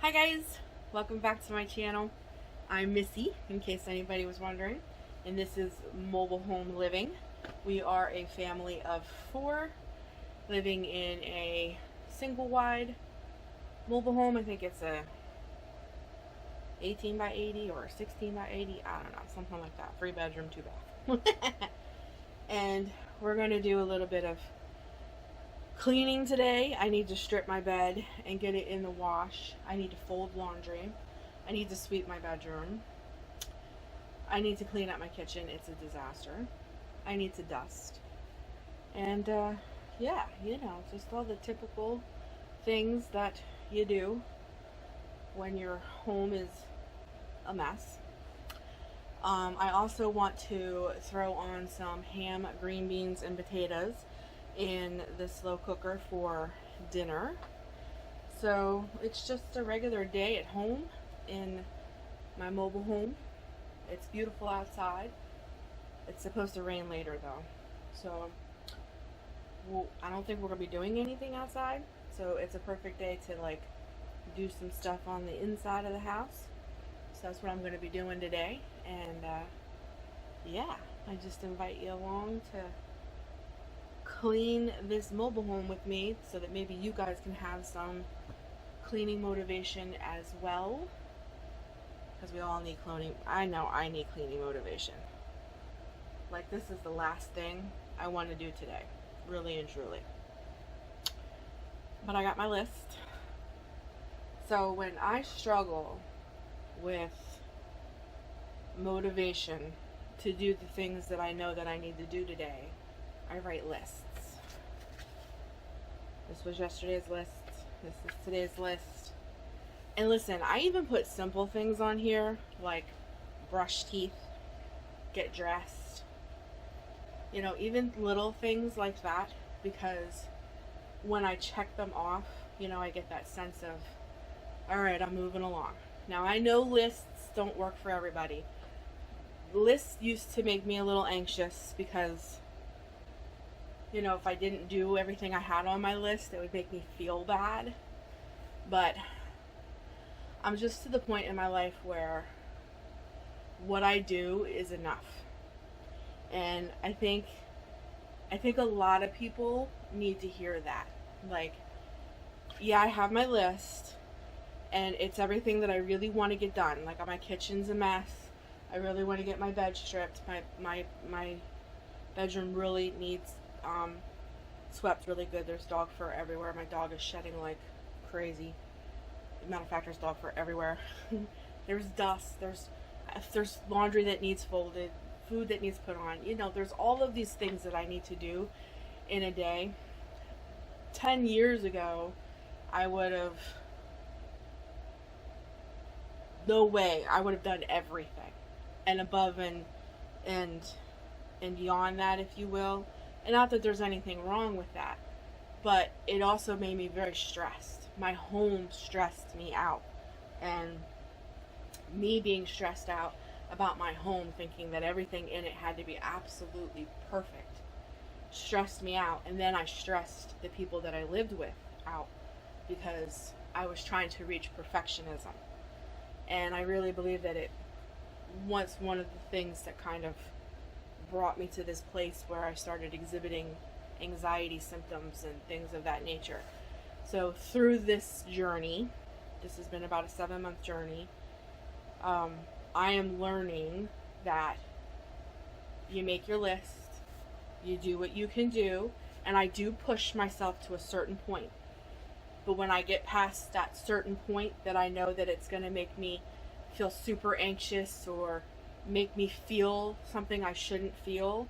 Hi guys, welcome back to my channel. I'm Missy, in case anybody was wondering, and this is Mobile Home Living. We are a family of 4 living in a single wide mobile home. I think it's a 18 by 80 or 16 by 80, I don't know, something like that. 3 bedroom, 2 bath. And we're going to do a little bit of cleaning today. I need to strip my bed and get it in the wash. I need to fold laundry. I need to sweep my bedroom. I need to clean up my kitchen. It's a disaster. I need to dust. And yeah, just all the typical things that you do when your home is a mess. I also want to throw on some ham, green beans, and potatoes in the slow cooker for dinner. So it's just a regular day at home in my mobile home. It's beautiful outside. It's supposed to rain later though, so I don't think we're gonna be doing anything outside, so it's a perfect day to like do some stuff on the inside of the house. So that's what I'm going to be doing today. And yeah, I just invite you along to clean this mobile home with me so that maybe you guys can have some cleaning motivation as well, because we all need cleaning. I know I need cleaning motivation. Like, this is the last thing I want to do today, really and truly. But I got my list. So when I struggle with motivation to do the things that I know that I need to do today, I write lists. This was yesterday's list. This is today's list. And listen, I even put simple things on here, like brush teeth, get dressed. Even little things like that, because when I check them off, I get that sense of, alright, I'm moving along. Now, I know lists don't work for everybody. Lists used to make me a little anxious because if I didn't do everything I had on my list, it would make me feel bad. But I'm just to the point in my life where what I do is enough. And I think a lot of people need to hear that. Like, yeah, I have my list, and it's everything that I really want to get done. Like, my kitchen's a mess. I really want to get my bed stripped. My bedroom really needs swept really good. There's dog fur everywhere. My dog is shedding like crazy. Matter of fact, there's dog fur everywhere. There's dust. There's laundry that needs folded, food that needs put on. There's all of these things that I need to do in a day. 10 years ago, I would have, no way, I would have done everything and above and beyond that, if you will. And not that there's anything wrong with that, but it also made me very stressed. My home stressed me out, and me being stressed out about my home, thinking that everything in it had to be absolutely perfect, stressed me out. And then I stressed the people that I lived with out, because I was trying to reach perfectionism. And I really believe that it was one of the things that kind of brought me to this place where I started exhibiting anxiety symptoms and things of that nature. So through this journey, this has been about a 7-month journey, I am learning that you make your list, you do what you can do, and I do push myself to a certain point. But when I get past that certain point that I know that it's going to make me feel super anxious or make me feel something I shouldn't feel,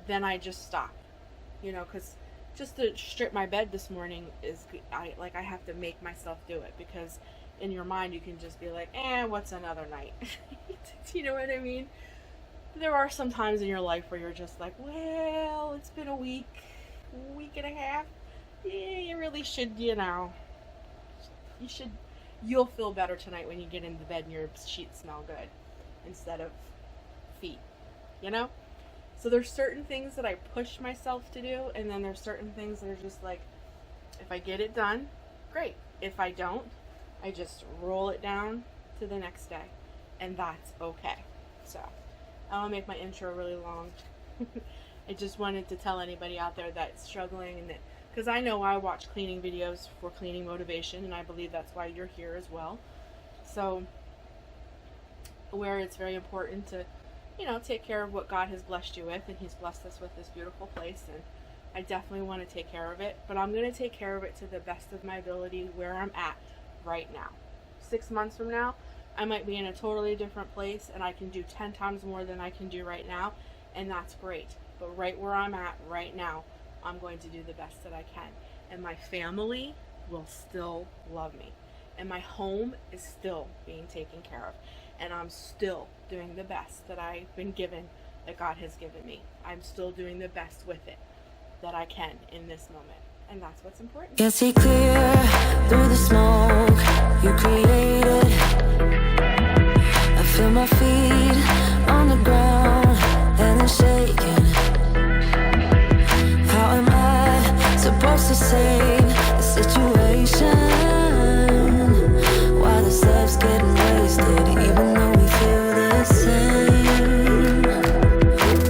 then I just stop. Because just to strip my bed this morning I have to make myself do it, because in your mind you can just be like, what's another night? You know what I mean? There are some times in your life where you're just like, well, it's been a week and a half. Yeah, you really should, you'll feel better tonight when you get into bed and your sheets smell good instead of feet, So there's certain things that I push myself to do, and then there's certain things that are just like, if I get it done, great. If I don't, I just roll it down to the next day, and that's okay. So I won't make my intro really long. I just wanted to tell anybody out there that's struggling, and that, because I know I watch cleaning videos for cleaning motivation, and I believe that's why you're here as well. So where it's very important to, you know, take care of what God has blessed you with, and He's blessed us with this beautiful place, and I definitely want to take care of it, but I'm going to take care of it to the best of my ability where I'm at right now. 6 months from now, I might be in a totally different place, and I can do 10 times more than I can do right now, and that's great. But right where I'm at right now, I'm going to do the best that I can, and my family will still love me, and my home is still being taken care of, and I'm still doing the best that I've been given, that God has given me. I'm still doing the best with it that I can in this moment, and that's what's important. Can see clear through the smoke you created. I feel my feet on the ground and they're shaking. How am I supposed to save the situation? While the steps getting wasted, even though we feel the same.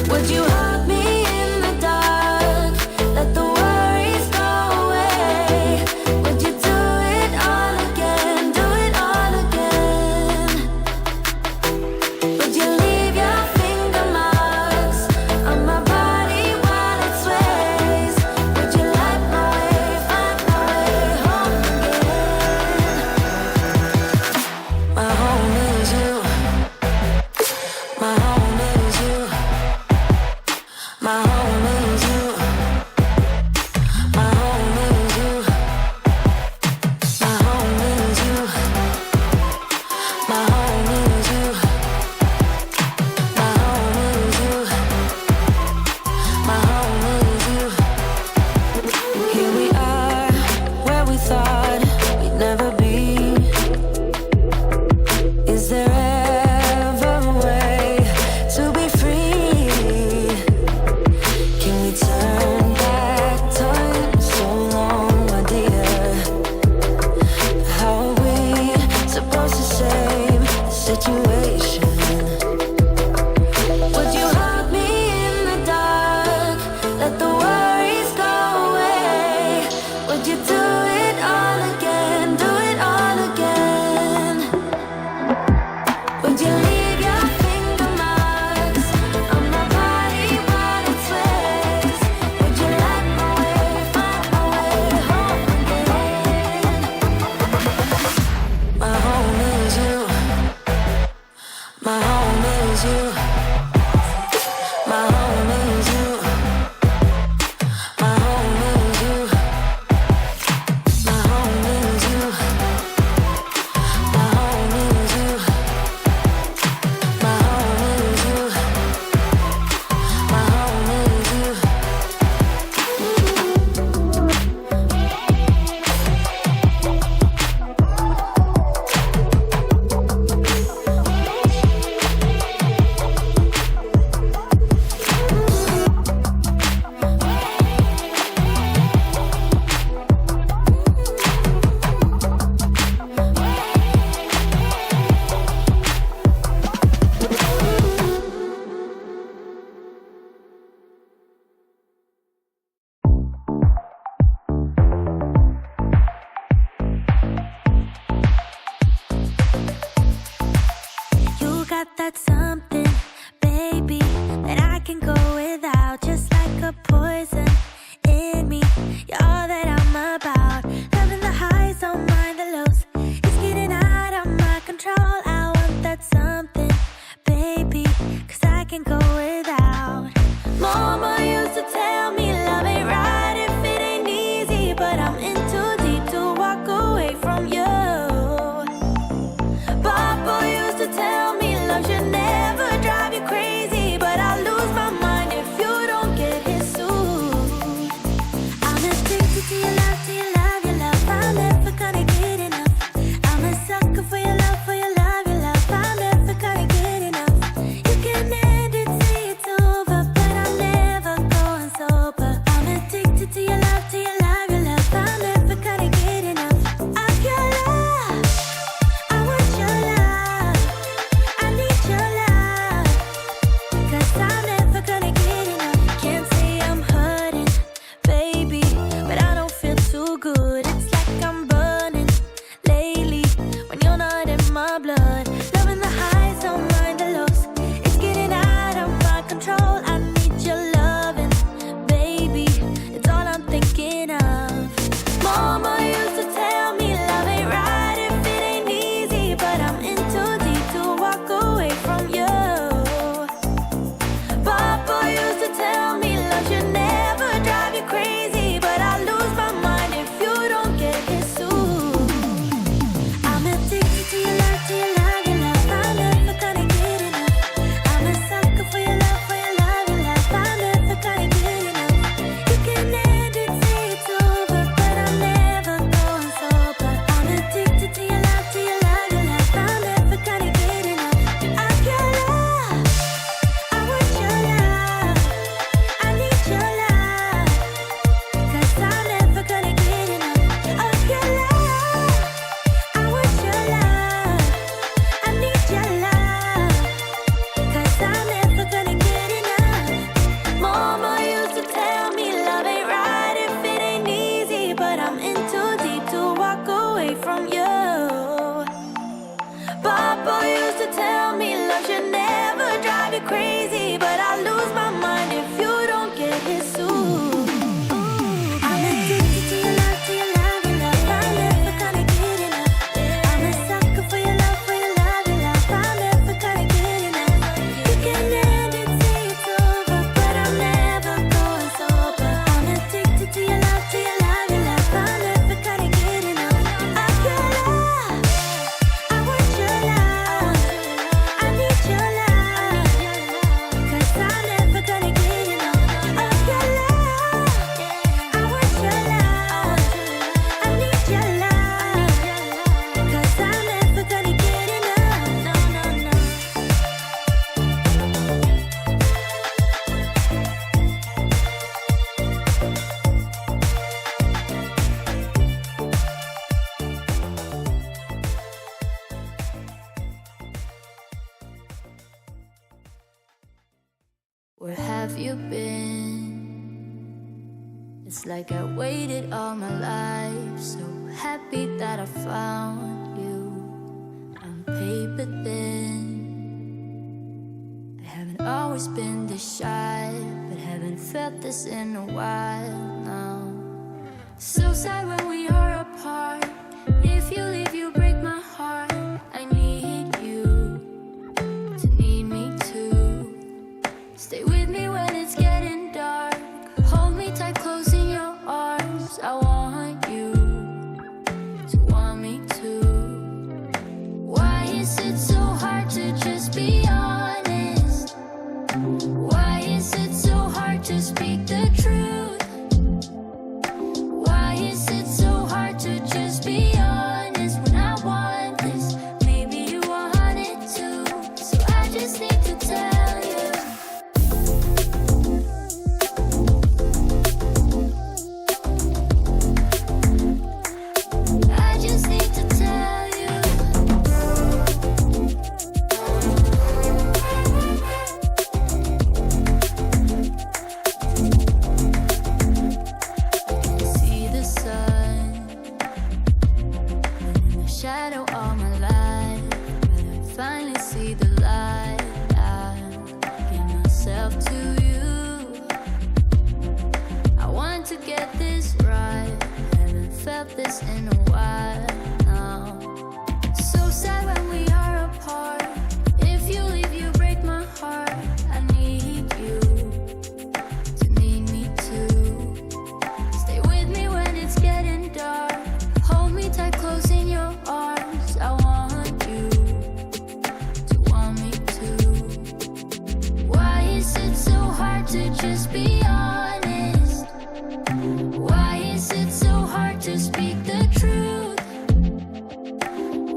Would you hug me in the dark? Let the worries go away. Would you do it all again? Where have you been? It's like I waited all my life, so happy that I found you on paper thin. I haven't always been this shy, but haven't felt this in a while now. So sad when we are apart. If you leave, you break my heart. I need you to need me too. Stay with me when it's getting dark. Hold me tight, close in your arms. I want you to want me too. Why is it so hard to just be honest? Why is it so hard to speak the truth? Why is it so hard to just be honest when I want this? Maybe you want it too, so I just need to tell you. I just need to tell you. See the sun in the shadow all my life, but I finally see the light. I give myself to you. I want to get this right. Haven't felt this in a while now. So sad when we are apart. If you leave, you break my heart. I need you to need me too. Stay with me when it's getting dark. Hold me tight, close in your arms. I want you to want me too. Why is it so hard to just be honest? Why is it so hard to speak the truth?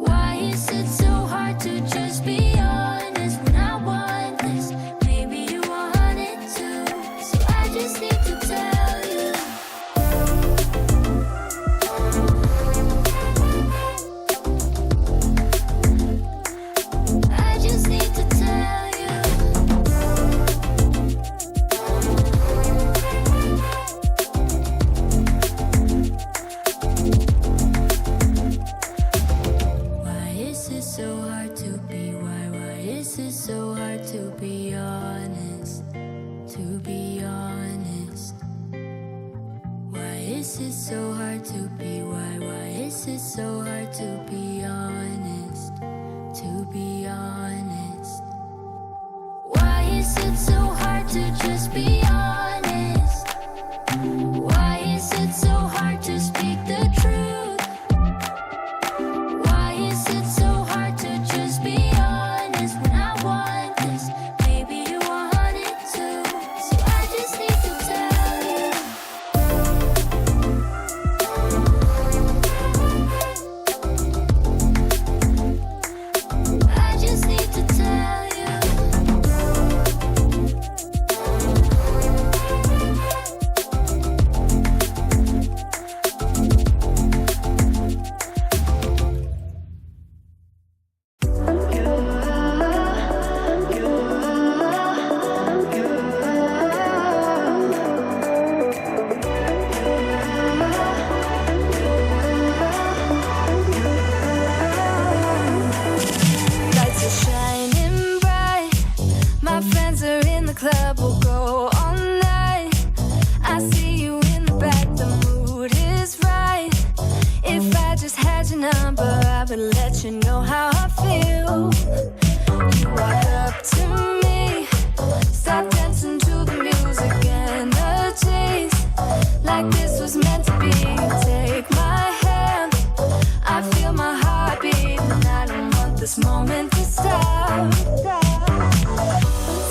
Why is it so hard to just be honest when I want this? Maybe you want it too, so I just need to tell you. I just need to tell you. Why is it so hard to be? Why is it so hard to be honest? To be honest. Why is it so hard to be? Why is it so hard to be honest? To be honest. Why is it so hard to just be honest? Why is it so hard to speak the truth? Why is it so hard to just be honest when I want this? Maybe you want it too, so I just need to tell you. I just need to tell you. Lights are shining bright. My friends are in the club, we'll go all night. I see you in the back, the mood is right. If I just had your number, I would let you know how I feel. You walk up to me, start dancing to the music and the chase. Like this was meant to be. Take my hand, I feel my heart beat, and I don't want this moment to stop.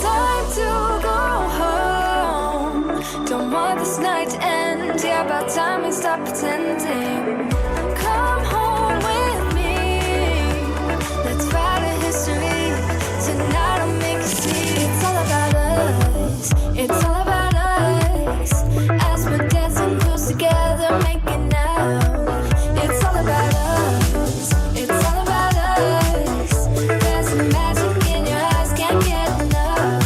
Time to go home. Don't want this night to end. Yeah, about time we stop pretending. Come home with me. Let's write a history. Tonight I'll make you see. It's all about us. It's all about us. As we're dancing close together, making out. It's all about us. It's all about us. There's some magic in your eyes, can't get enough.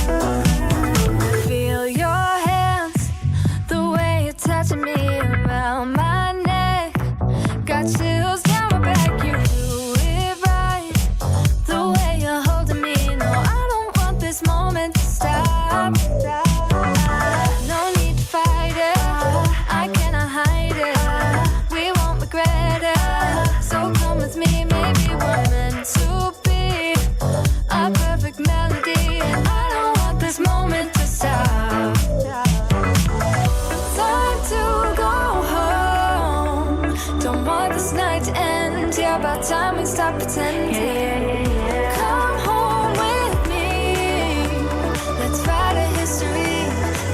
about time we stop pretending. Come home with me. Let's write a history.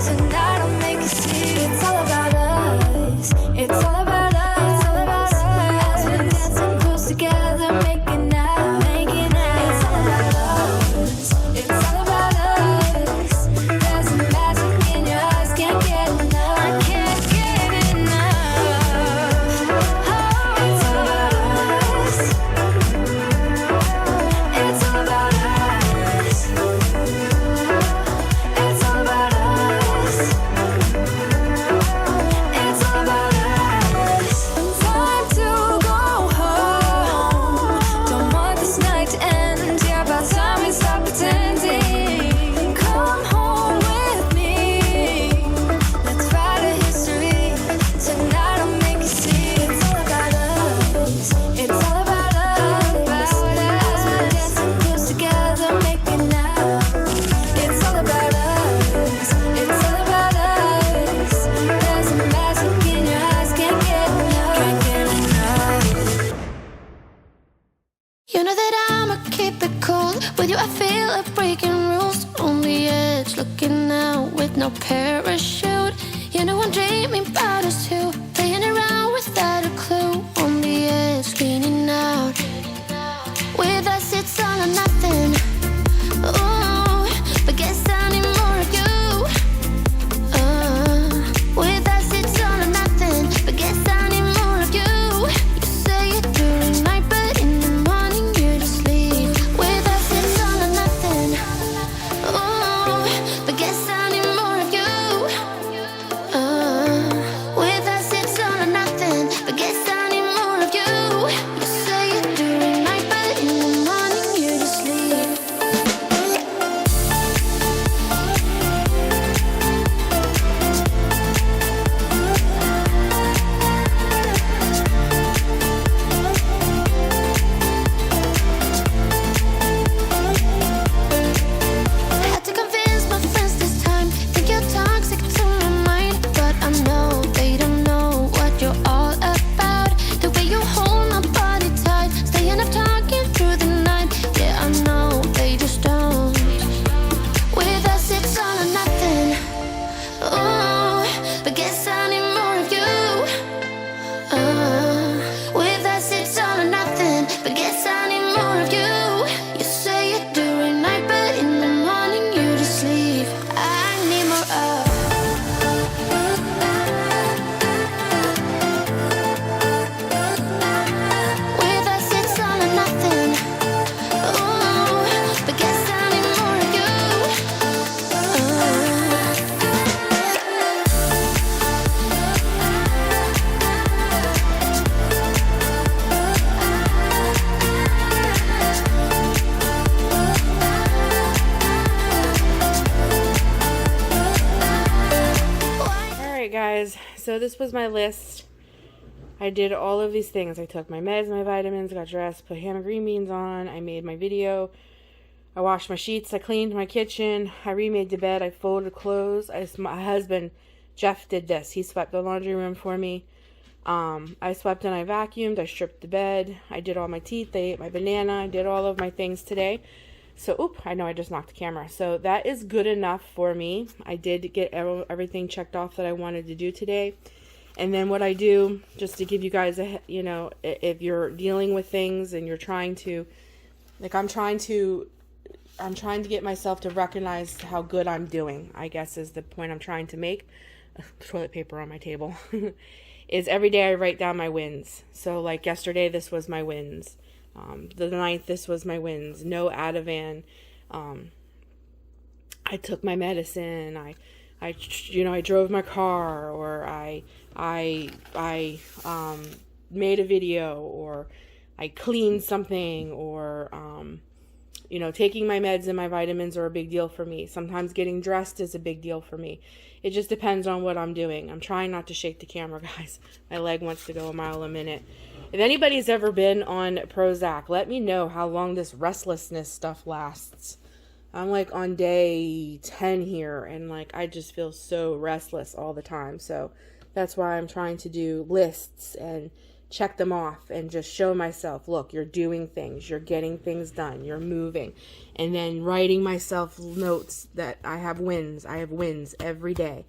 Tonight I'll make you see. It's all about us. It's all about us. It's all about us. We're dancing close together, making out. It's all about us. It's all about us. There's a magic in your eyes, can't get enough. I can't get enough. Oh, it's all about us. It's all about us. It's all about us. It's all about us. Time to go home. Don't want this night to end. Yeah, about time we stop pretending. Come home with me. Let's write a history. Tonight I'll make you see. It's all about us. It's all about us. As we're dancing close together, making out. It's all about us. It's all about us. There's a magic in your eyes, can't get enough. Can't get enough. You know that I'ma keep it cool. With you I feel like breaking rules. On the edge, looking out with no parachute. You know I'm dreaming about us too. Playing around without a clue. On the edge, leaning out. With us it's all or nothing. Ooh, but guess I need more of you. With us it's all or nothing. But guess I need more of you. You say it during night, but in the morning you just leave. With us it's all or nothing. Ooh, but guess I need more of you. With us it's all or nothing. But guess I need more of you. You say it during night, but in the morning you just leave. Had to convince my friends this time. Think you're toxic to my mind, but I know they don't know what you're all about. The way you hold my body tight, staying up talking through the night. Yeah, I know they just don't. With us it's all or nothing. Ooh, but guess I need more of you. With us it's all or nothing. But guess I need more of you. You say it during night, but in the morning you just leave. I need more of. With us it's all or nothing. Ooh, but guess I need more of you. Alright guys, so this was my list. I did all of these things. I took my meds, my vitamins, got dressed, put ham and green beans on, I made my video, I washed my sheets, I cleaned my kitchen, I remade the bed, I folded clothes. My husband, Jeff, did this. He swept the laundry room for me. I swept and I vacuumed, I stripped the bed, I did all my teeth, I ate my banana, I did all of my things today. So, I know I just knocked the camera. So that is good enough for me. I did get everything checked off that I wanted to do today. And then what I do, just to give you guys if you're dealing with things and you're trying to, like I'm trying to get myself to recognize how good I'm doing, I guess is the point I'm trying to make. Toilet paper on my table. Is every day I write down my wins. So like yesterday, this was my wins. The 9th, this was my wins. No Ativan. I took my medicine. I drove my car, or I made a video, or I cleaned something, or taking my meds and my vitamins are a big deal for me. Sometimes getting dressed is a big deal for me. It just depends on what I'm doing. I'm trying not to shake the camera, guys. My leg wants to go a mile a minute. If anybody's ever been on Prozac, let me know how long this restlessness stuff lasts. I'm like on day 10 here, and like I just feel so restless all the time. So that's why I'm trying to do lists and check them off and just show myself, look, you're doing things, you're getting things done, you're moving. And then writing myself notes that I have wins every day.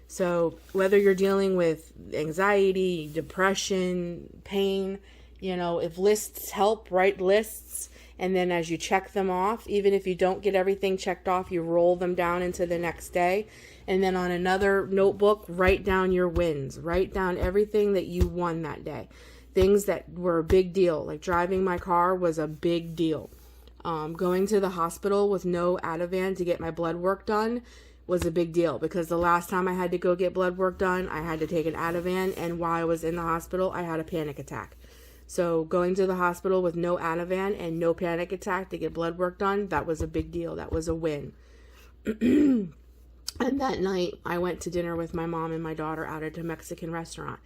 So whether you're dealing with anxiety, depression, pain, if lists help, write lists. And then as you check them off, even if you don't get everything checked off, you roll them down into the next day. And then on another notebook, write down your wins. Write down everything that you won that day. Things that were a big deal, like driving my car was a big deal. Going to the hospital with no Ativan to get my blood work done was a big deal, because the last time I had to go get blood work done, I had to take an Ativan, and while I was in the hospital, I had a panic attack. So going to the hospital with no Ativan and no panic attack to get blood work done, that was a big deal. That was a win. And that night, I went to dinner with my mom and my daughter out at a Mexican restaurant,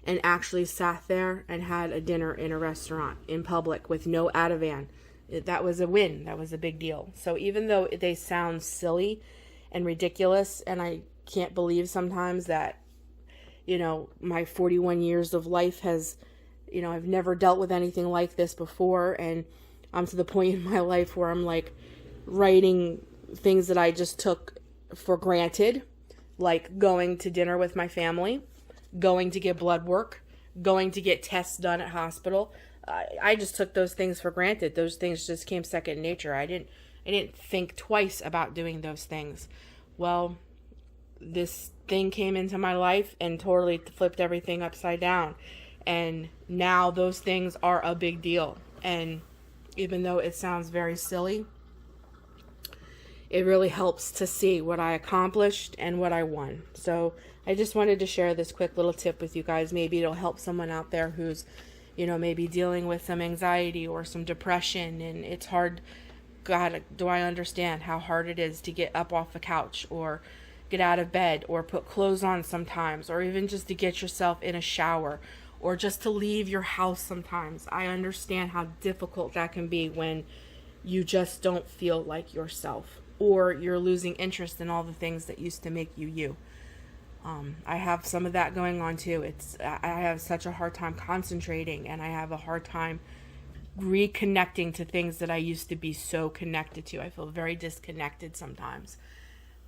and actually sat there and had a dinner in a restaurant in public with no Ativan. That was a win. That was a big deal. So even though they sound silly and ridiculous, and I can't believe sometimes that, my 41 years of life has, I've never dealt with anything like this before, and I'm to the point in my life where I'm like writing things that I just took for granted, like going to dinner with my family, going to get blood work, going to get tests done at hospital. I just took those things for granted. Those things just came second nature. I didn't think twice about doing those things. Well, this thing came into my life and totally flipped everything upside down. And now those things are a big deal. And even though it sounds very silly, it really helps to see what I accomplished and what I won. So I just wanted to share this quick little tip with you guys. Maybe it'll help someone out there who's, maybe dealing with some anxiety or some depression, and it's hard. God, do I understand how hard it is to get up off the couch or get out of bed or put clothes on sometimes, or even just to get yourself in a shower, or just to leave your house sometimes. I understand how difficult that can be when you just don't feel like yourself, or you're losing interest in all the things that used to make you you. I have some of that going on too. I have such a hard time concentrating, and I have a hard time reconnecting to things that I used to be so connected to. I feel very disconnected sometimes.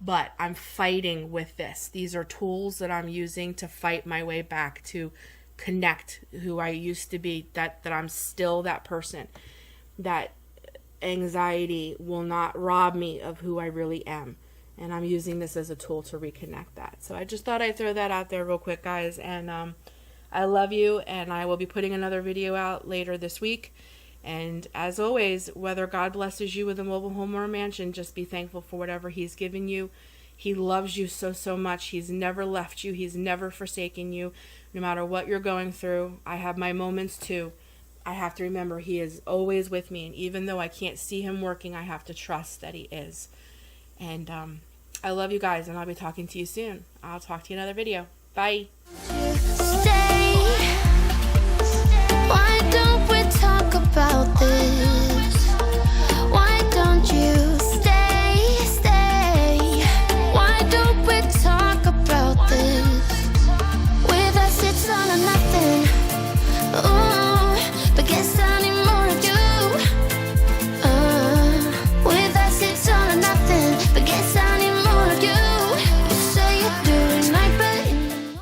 But I'm fighting with this. These are tools that I'm using to fight my way back to connect who I used to be, that I'm still that person. That anxiety will not rob me of who I really am. And I'm using this as a tool to reconnect that. So I just thought I'd throw that out there real quick, guys. And I love you, and I will be putting another video out later this week. And as always, whether God blesses you with a mobile home or a mansion, just be thankful for whatever He's given you. He loves you so, so much. He's never left you. He's never forsaken you. No matter what you're going through, I have my moments too. I have to remember He is always with me. And even though I can't see Him working, I have to trust that He is. And I love you guys, and I'll be talking to you soon. I'll talk to you in another video. Bye.